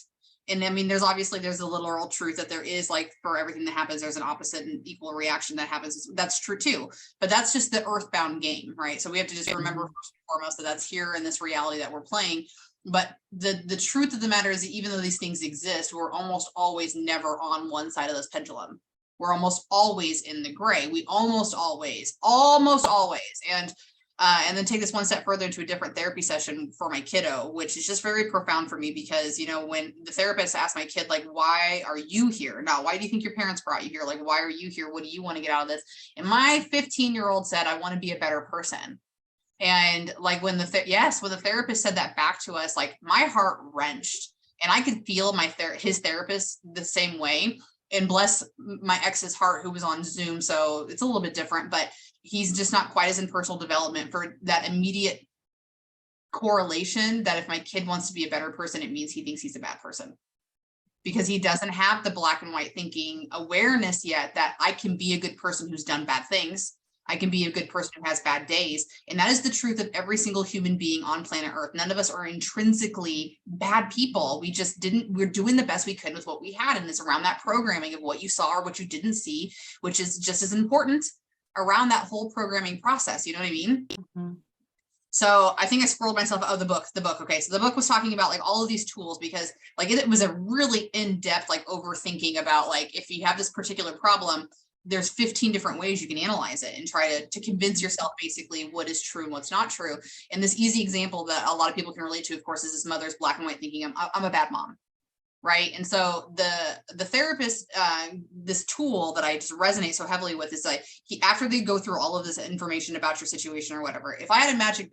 And I mean, there's a literal truth that there is, like, for everything that happens, there's an opposite and equal reaction that happens. That's true too. But that's just the earthbound game, right? So we have to just remember first and foremost that that's here in this reality that we're playing. But the truth of the matter is that even though these things exist, we're almost always never on one side of this pendulum. We're almost always in the gray. We almost always. And then take this one step further into a different therapy session for my kiddo, which is just very profound for me, because, when the therapist asked my kid, like, why are you here? Now, why do you think your parents brought you here? Like, why are you here? What do you want to get out of this? And my 15-year-old said, I want to be a better person. And like, when the therapist said that back to us, like, my heart wrenched, and I could feel his therapist the same way. And bless my ex's heart, who was on Zoom, so it's a little bit different, but he's just not quite as in personal development for that immediate correlation that if my kid wants to be a better person, it means he thinks he's a bad person, because he doesn't have the black and white thinking awareness yet that I can be a good person who's done bad things. I can be a good person who has bad days. And that is the truth of every single human being on planet Earth. None of us are intrinsically bad people. We're doing the best we could with what we had. And it's around that programming of what you saw or what you didn't see, which is just as important around that whole programming process. You know what I mean? Mm-hmm. So I think I scrolled myself. Oh, the book. Okay. So the book was talking about, like, all of these tools, because like it was a really in-depth, like, overthinking about, like, if you have this particular problem, there's 15 different ways you can analyze it and try to convince yourself basically what is true and what's not true. And this easy example that a lot of people can relate to, of course, is this mother's black and white thinking. I'm a bad mom. Right. And so the therapist, this tool that I just resonate so heavily with is, like, after they go through all of this information about your situation or whatever, if I had a magic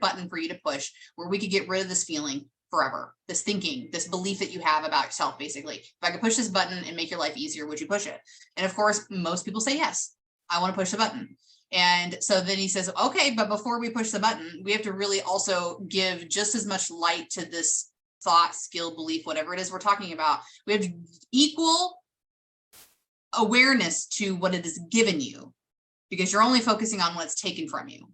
button for you to push where we could get rid of this feeling forever, this thinking, this belief that you have about yourself, basically, if I could push this button and make your life easier, would you push it? And of course, most people say yes, I want to push the button. And so then he says, okay, but before we push the button, we have to really also give just as much light to this thought, skill, belief, whatever it is we're talking about. We have equal awareness to what it has given you, because you're only focusing on what's taken from you.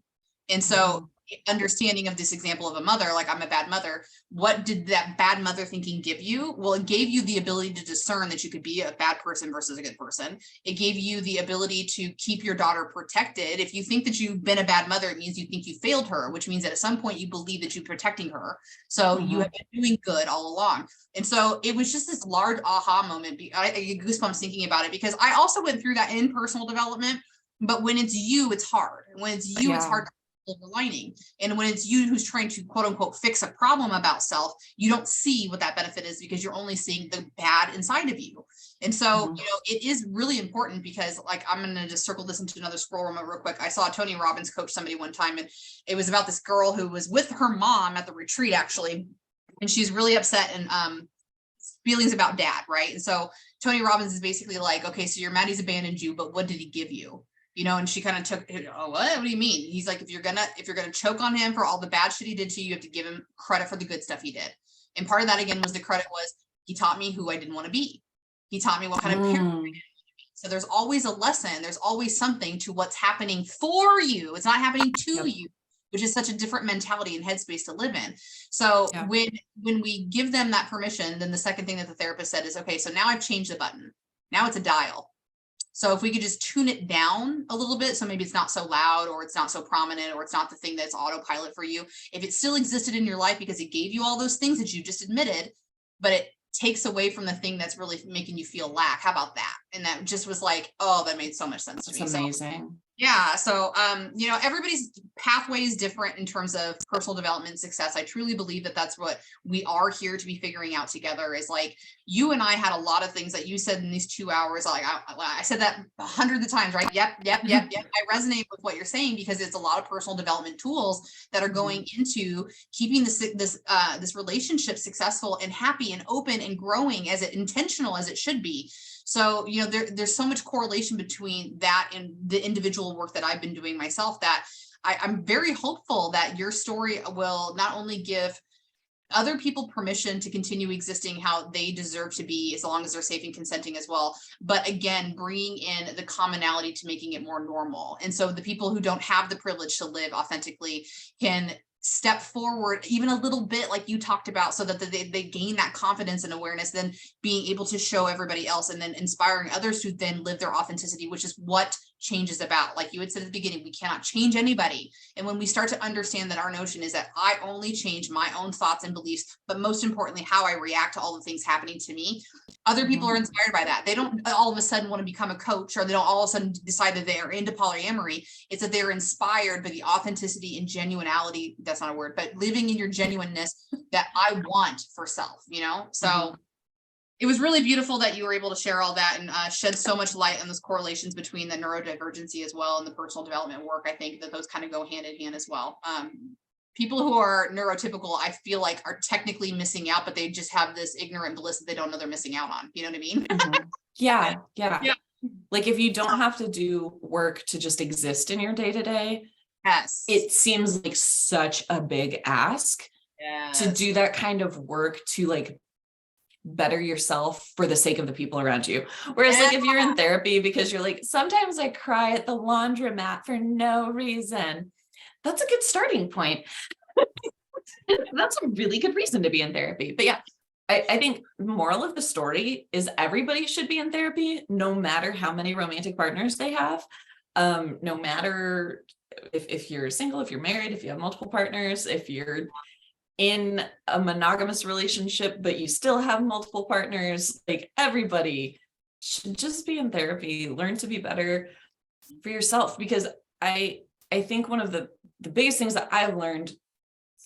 And so understanding of this example of a mother, like, I'm a bad mother. What did that bad mother thinking give you? Well, it gave you the ability to discern that you could be a bad person versus a good person. It gave you the ability to keep your daughter protected. If you think that you've been a bad mother, it means you think you failed her, which means that at some point you believe that you're protecting her. So you have been doing good all along. And so it was just this large aha moment. I get goosebumps thinking about it, because I also went through that in personal development. But when it's you, it's hard. When it's you, it's hard to silver lining. And when it's you who's trying to, quote unquote, fix a problem about self, you don't see what that benefit is, because you're only seeing the bad inside of you. And so, it is really important, because, like, I'm going to just circle this into another scroll remote real quick. I saw Tony Robbins coach somebody one time, and it was about this girl who was with her mom at the retreat, actually. And she's really upset and feelings about dad. Right. And so Tony Robbins is basically like, okay, so your Maddie's abandoned you, but what did he give you? And she kind of took, oh, what do you mean? He's like, if you're gonna choke on him for all the bad shit he did to you, you have to give him credit for the good stuff he did. And part of that, again, was the credit was he taught me who I didn't want to be. He taught me what kind of parent I didn't want to be. So there's always a lesson. There's always something to what's happening for you. It's not happening to you, which is such a different mentality and headspace to live in. So when we give them that permission, then the second thing that the therapist said is, okay, so now I've changed the button. Now it's a dial. So if we could just tune it down a little bit, so maybe it's not so loud, or it's not so prominent, or it's not the thing that's autopilot for you. If it still existed in your life because it gave you all those things that you just admitted, but it takes away from the thing that's really making you feel lack. How about that? And that just was like, oh, that made so much sense to me. That's amazing. So, yeah. So, everybody's pathway is different in terms of personal development success. I truly believe that that's what we are here to be figuring out together, is like, you and I had a lot of things that you said in these 2 hours. Like I said that hundreds of times, right? Yep. I resonate with what you're saying, because it's a lot of personal development tools that are going into keeping this relationship successful and happy and open and growing as intentional as it should be. So, there's so much correlation between that and the individual work that I've been doing myself, that I'm very hopeful that your story will not only give other people permission to continue existing how they deserve to be, as long as they're safe and consenting as well, but again, bringing in the commonality to making it more normal. And so the people who don't have the privilege to live authentically can step forward even a little bit, like you talked about, so that they gain that confidence and awareness, then being able to show everybody else, and then inspiring others to then live their authenticity, which is what change is about. Like you had said at the beginning, we cannot change anybody. And when we start to understand that our notion is that I only change my own thoughts and beliefs, but most importantly, how I react to all the things happening to me, other people are inspired by that. They don't all of a sudden want to become a coach, or they don't all of a sudden decide that they are into polyamory. It's that they're inspired by the authenticity and genuinity. That's not a word, but living in your genuineness that I want for self, So it was really beautiful that you were able to share all that and shed so much light on those correlations between the neurodivergency as well and the personal development work. I think that those kind of go hand in hand as well. People who are neurotypical, I feel like, are technically missing out, but they just have this ignorant bliss that they don't know they're missing out on. You know what I mean? Yeah. Like if you don't have to do work to just exist in your day to day, yes, it seems like such a big ask to do that kind of work to like better yourself for the sake of the people around you. Whereas like if you're in therapy because you're like, sometimes I cry at the laundromat for no reason, that's a good starting point. That's a really good reason to be in therapy. But yeah, I think the moral of the story is everybody should be in therapy, no matter how many romantic partners they have. No matter if you're single, if you're married, if you have multiple partners, if you're in a monogamous relationship, but you still have multiple partners, like everybody should just be in therapy, learn to be better for yourself. Because I think one of the biggest things that I've learned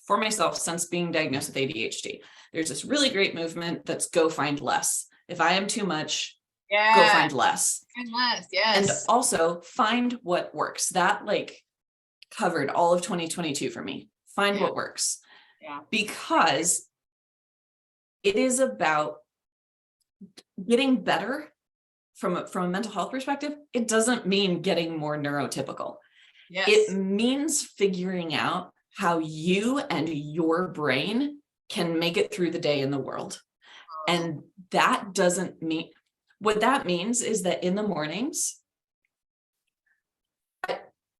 for myself since being diagnosed with ADHD, there's this really great movement that's go find less. If I am too much, go find less. Yes. And also find what works. That like covered all of 2022 for me. Find what works. Yeah. Because it is about getting better from a mental health perspective. It doesn't mean getting more neurotypical. Yes. It means figuring out how you and your brain can make it through the day in the world. And that doesn't mean, what that means is that in the mornings,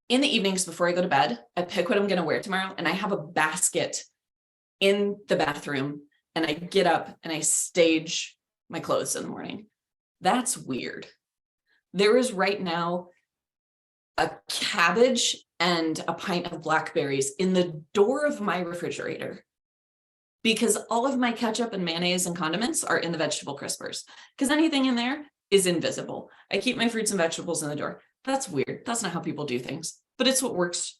in the evenings before I go to bed, I pick what I'm going to wear tomorrow, and I have a basket in the bathroom, and I get up and I stage my clothes in the morning. That's weird. There is right now a cabbage and a pint of blackberries in the door of my refrigerator because all of my ketchup and mayonnaise and condiments are in the vegetable crispers, because anything in there is invisible. I keep my fruits and vegetables in the door. That's weird. That's not how people do things, but it's what works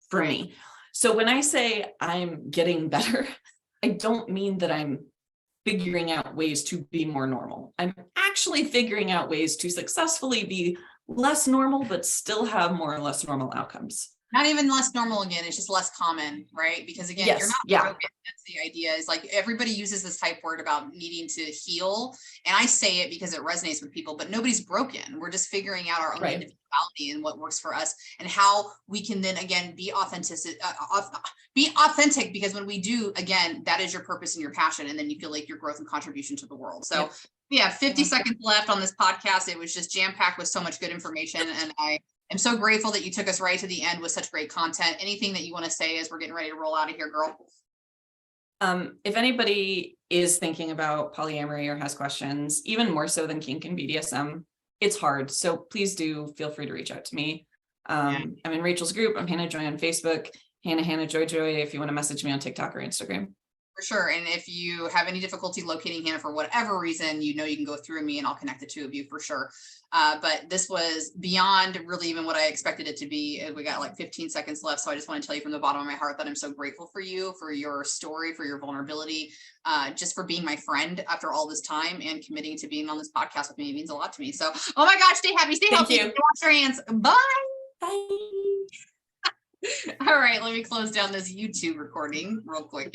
for me. So when I say I'm getting better, I don't mean that I'm figuring out ways to be more normal. I'm actually figuring out ways to successfully be less normal, but still have more or less normal outcomes. Not even less normal again, it's just less common, right? Because again, you're not broken. That's the idea, is like everybody uses this type word about needing to heal. And I say it because it resonates with people, but nobody's broken. We're just figuring out our own individuality and what works for us, and how we can then again be authentic, because when we do, again, that is your purpose and your passion. And then you feel like your growth and contribution to the world. So we have 50 seconds left on this podcast. It was just jam-packed with so much good information. And I'm so grateful that you took us right to the end with such great content. Anything that you want to say as we're getting ready to roll out of here, girl? If anybody is thinking about polyamory or has questions, even more so than kink and BDSM, it's hard. So please do feel free to reach out to me. I'm in Rachel's group. I'm Hannah Joy on Facebook, Hannah Joy Joy, if you want to message me on TikTok or Instagram. For sure. And if you have any difficulty locating Hannah for whatever reason, you can go through me and I'll connect the two of you for sure. But this was beyond really even what I expected it to be. We got like 15 seconds left. So I just want to tell you from the bottom of my heart that I'm so grateful for you, for your story, for your vulnerability, just for being my friend after all this time and committing to being on this podcast with me. It means a lot to me. So, oh my gosh, stay happy, stay healthy, wash your hands. Bye. Bye. All right, let me close down this YouTube recording real quick.